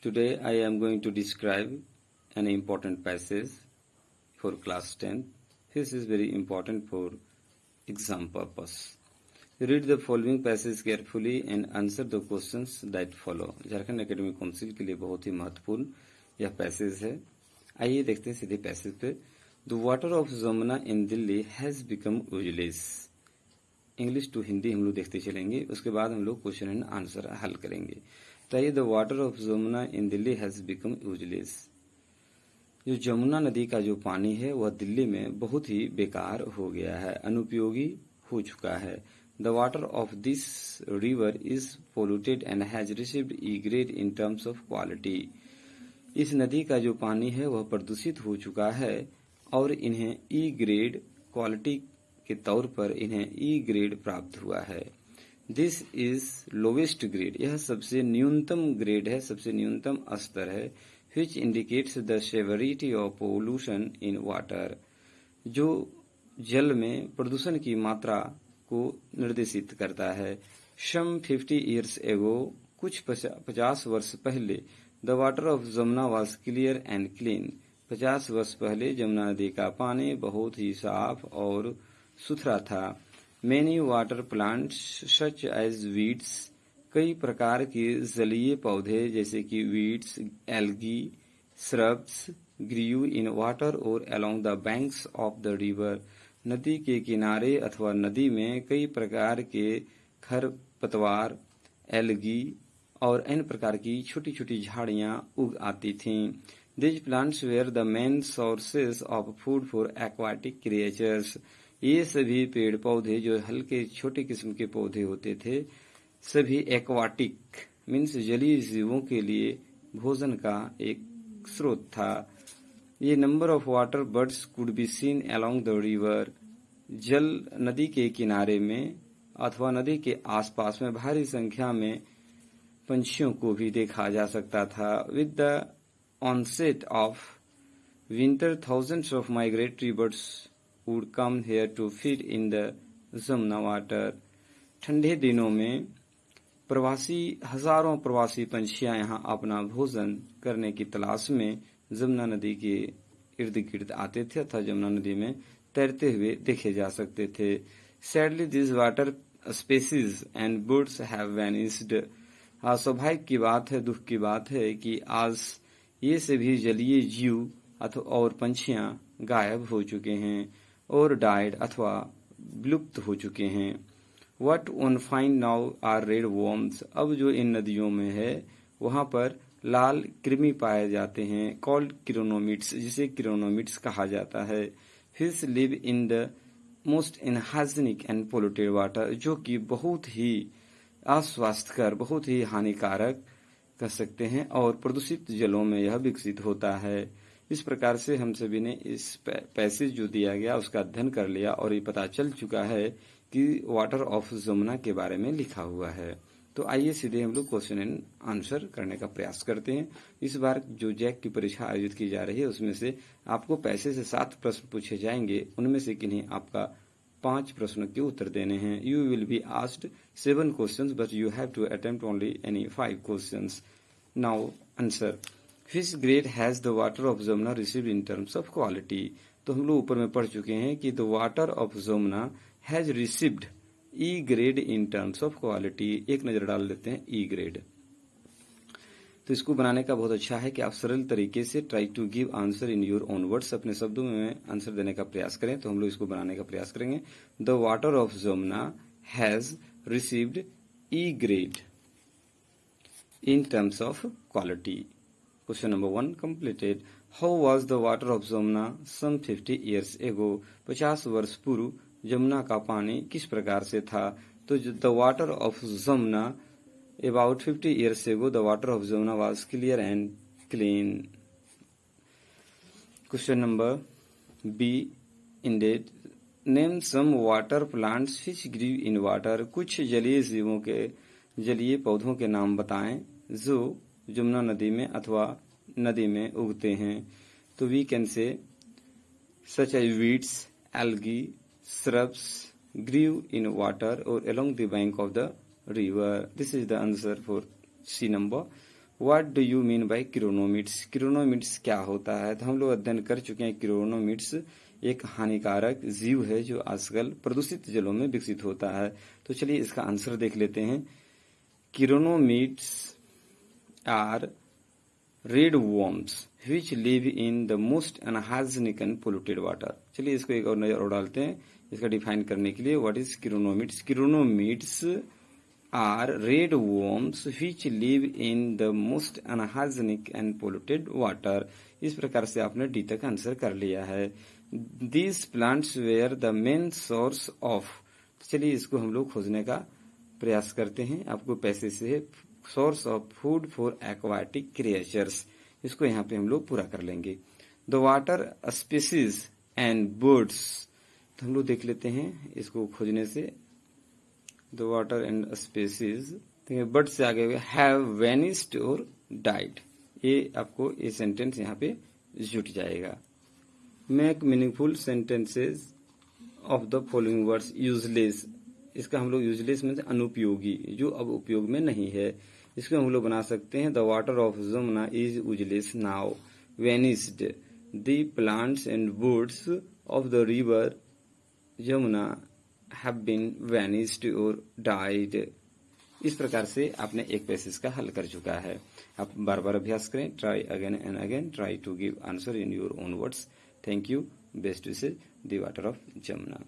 Today I am going to describe an important passage for class 10. This is very important for exam purpose. Read the following passage carefully and answer the questions that follow. Jharkhand academic council के लिए बहुत ही महत्वपूर्ण यह passage है. आइए देखते हैं सीधे पैसेज पे. The water of Jamuna in Delhi has become useless. English to Hindi हम लोग देखते चलेंगे, उसके बाद हम लोग क्वेश्चन एंड आंसर हल करेंगे. तो ये the water of Jamuna in Delhi has become useless. जो जमुना नदी का जो पानी है वह दिल्ली में बहुत ही बेकार हो गया है, अनुपयोगी हो चुका है. The water of this river is polluted and has received E grade in terms of quality. इस नदी का जो पानी है वह प्रदूषित हो चुका है और इन्हें ई ग्रेड क्वालिटी के तौर पर इन्हें ई ग्रेड प्राप्त हुआ है. This is lowest grade. यह सबसे न्यूनतम ग्रेड है, सबसे न्यूनतम स्तर है. Which indicates the severity of pollution in water. जो जल में प्रदूषण की मात्रा को निर्देशित करता है. सम 50 years एगो, कुछ 50 वर्ष पहले, the water of Jamuna was clear and clean. 50 वर्ष पहले जमुना नदी का पानी बहुत ही साफ और सुथरा था. Many water plants such as weeds, कई प्रकार के जलीय पौधे जैसे कि weeds, algae, shrubs grew in water or along the banks of the river. नदी के किनारे अथवा नदी में कई प्रकार के खरपतवार, एल्गी और अन्य प्रकार की छोटी छोटी झाड़ियां उग आती थीं. These plants were the main sources of food for aquatic creatures. ये सभी पेड़ पौधे जो हल्के छोटे किस्म के पौधे होते थे, सभी एक्वाटिक मीन्स जलीय जीवों के लिए भोजन का एक स्रोत था. ये number of water birds could be seen along the river. जल नदी के किनारे में अथवा नदी के आसपास में भारी संख्या में पंछियों को भी देखा जा सकता था. With the onset of winter thousands of migratory birds would come here to feed in the Jamuna water. ठंडे दिनों में हजारों प्रवासी पंछियां यहाँ अपना भोजन करने की तलाश में जमुना नदी के इर्द गिर्द आते थे तथा जमुना नदी में तैरते हुए देखे जा सकते थे. Sadly, these water species and birds have vanished. स्वाभाविक की बात है, दुख की बात है कि आज ये सभी जलीय जीव और पंछियां गायब हो चुके हैं और डाइड अथवा विलुप्त हो चुके हैं. What one find now are red worms. अब जो इन नदियों में है वहां पर लाल कृमि पाए जाते हैं, कॉल्ड क्रिनोमिड्स, जिसे क्रिनोमिड्स कहा जाता है. Fish live in the most unhygienic and polluted water, जो कि बहुत ही अस्वास्थ्यकर, बहुत ही हानिकारक कह सकते हैं और प्रदूषित जलों में यह विकसित होता है. इस प्रकार से हम सभी ने इस पैसेज जो दिया गया उसका अध्ययन कर लिया और ये पता चल चुका है कि वाटर ऑफ जमुना के बारे में लिखा हुआ है. तो आइए सीधे हम लोग क्वेश्चन एंड आंसर करने का प्रयास करते हैं. इस बार जो जैक की परीक्षा आयोजित की जा रही है उसमें से आपको पैसे से 7 प्रश्न पूछे जाएंगे. उनमें से किन्हीं आपका 5 प्रश्नों के उत्तर देने हैं. You will be asked 7 questions but you have to attempt only any 5 questions. Now answer. Which grade has the water of Jamuna received in terms of quality? तो हम लोग ऊपर में पढ़ चुके हैं कि the water of Jamuna has received E grade in terms of quality. एक नजर डाल लेते हैं E grade. तो इसको बनाने का बहुत अच्छा है कि आप सरल तरीके से try to give answer in your own words, अपने शब्दों में आंसर देने का प्रयास करें. तो हम लोग इसको बनाने का प्रयास करेंगे. The water of Jamuna has received E grade in terms of quality. Question number 1 completed. How was the water of Jamuna some 50 years ago? 50 वर्ष पूर्व जमुना का पानी किस प्रकार से था? तो the water of Jamuna about 50 years ago, the water of Jamuna was clear and clean. Question number B. Indeed. Name some water plants which grew in water. कुछ जलीय जीवों के जलीय पौधों के नाम बताएं जो जमुना नदी में अथवा नदी में उगते हैं. तो we can say such as weeds, algae, shrubs grew in water or along the bank of the river. This is the answer for C number. What do you mean by chironomids? Chironomids क्या होता है? तो हम लोग अध्ययन कर चुके हैं। क्रियोनोमिड्स एक हानिकारक जीव है जो आजकल प्रदूषित जलों में विकसित होता है। तो चलिए इसका आंसर देख लेते हैं। Chironomids are red worms which live in the most unhygienic and polluted water। चलिए इसको एक और नजर और डालते हैं इसका डिफाइन करने के लिए। What is chironomids? Chironomids are red worms which live in the most unhygienic and polluted water। इस प्रकार से आपने डी तक आंसर कर लिया है। These plants were the main source of। चलिए इसको हम लोग खोजने का प्रयास करते हैं। आपको पैसे से source of food for aquatic creatures, इसको यहाँ पे हम लोग पूरा कर लेंगे। The water species and birds, तो हम लोग देख लेते हैं इसको खोजने से। The water and species, bird से आगे हुए हैव वेनिस्ड और डाइड। ये आपको ये सेंटेंस यहाँ पे जुट जाएगा। Make meaningful sentences of the following words. Useless, इसका हम लोग यूजलेस में अनुपयोगी, जो अब उपयोग में नहीं है। इसको हम लोग बना सकते हैं the water of Jamuna is useless now vanished. The plants and birds of the river Yamuna have been vanished और डाइड। इस प्रकार से आपने एक पैसेज का हल कर चुका है। आप बार बार अभ्यास करें। Try again and again, try to give answer in your own words. Thank you. Best wishes, the water of Jamuna.